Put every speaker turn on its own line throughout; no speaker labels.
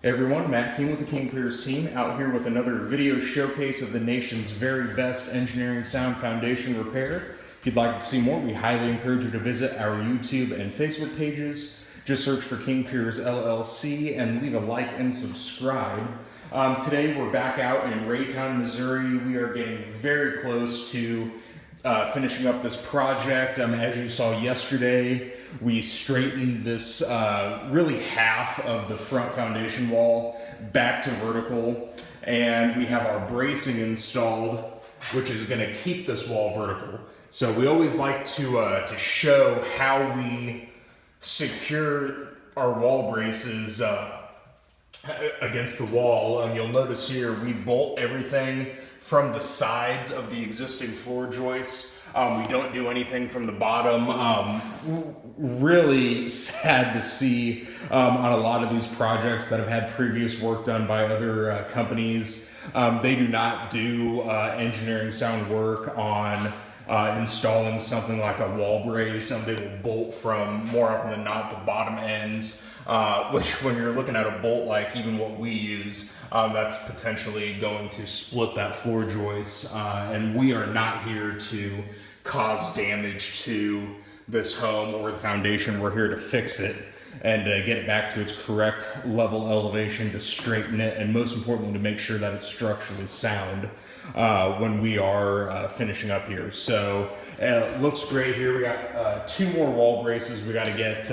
Hey everyone, Matt King with the King Piers team, out here with another video showcase of the nation's very best engineering sound foundation repair. If you'd like to see more, we highly encourage you to visit our YouTube and Facebook pages. Just search for King Piers LLC and leave a like and subscribe. Today we're back out in Raytown, Missouri. We are getting very close to finishing up this project. As you saw yesterday, we straightened this really half of the front foundation wall back to vertical, and we have our bracing installed, which is going to keep this wall vertical. So we always like to show how we secure our wall braces against the wall. You'll notice here we bolt everything from the sides of the existing floor joists. We don't do anything from the bottom. Really sad to see on a lot of these projects that have had previous work done by other companies. They do not do engineering sound work on installing something like a wall brace. They will bolt from, more often than not, the bottom ends, which when you're looking at a bolt like even what we use, that's potentially going to split that floor joist, and we are not here to cause damage to this home or the foundation. We're here to fix it and get it back to its correct level elevation, to straighten it, and most importantly to make sure that it's structurally sound when we are finishing up here. So it looks great here. We got two more wall braces we got to get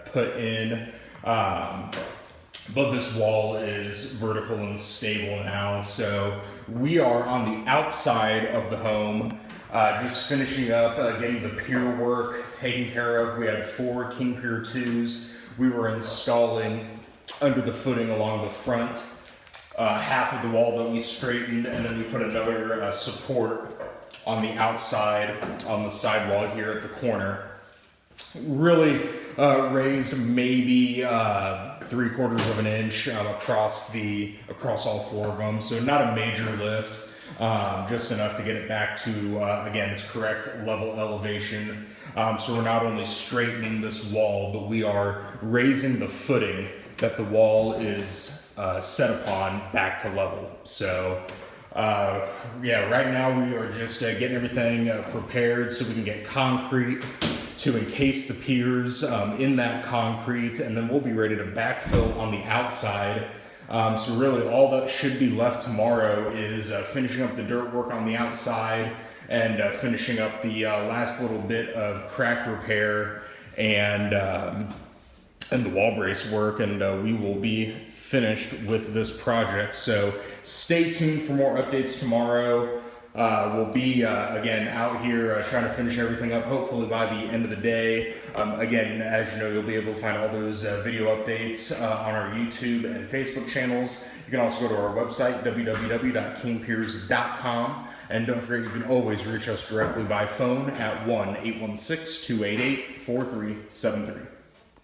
put in, but this wall is vertical and stable now. So we are on the outside of the home, just finishing up getting the pier work taken care of. We had 4 King Pier 2s we were installing under the footing along the front half of the wall that we straightened, and then we put another support on the outside on the sidewall here at the corner. Really raised maybe 3/4 of an inch across all 4 of them. So not a major lift, just enough to get it back to again its correct level elevation. So we're not only straightening this wall, but we are raising the footing that the wall is set upon back to level. So yeah, right now we are just getting everything prepared so we can get concrete to encase the piers in that concrete, and then we'll be ready to backfill on the outside. So really all that should be left tomorrow is finishing up the dirt work on the outside and finishing up the last little bit of crack repair and the wall brace work, and we will be finished with this project. So stay tuned for more updates tomorrow. We'll be again out here trying to finish everything up, hopefully by the end of the day. Again, as you know, you'll be able to find all those video updates on our YouTube and Facebook channels. You can also go to our website, www.kingpiers.com, and don't forget you can always reach us directly by phone at 1-816-288-4373.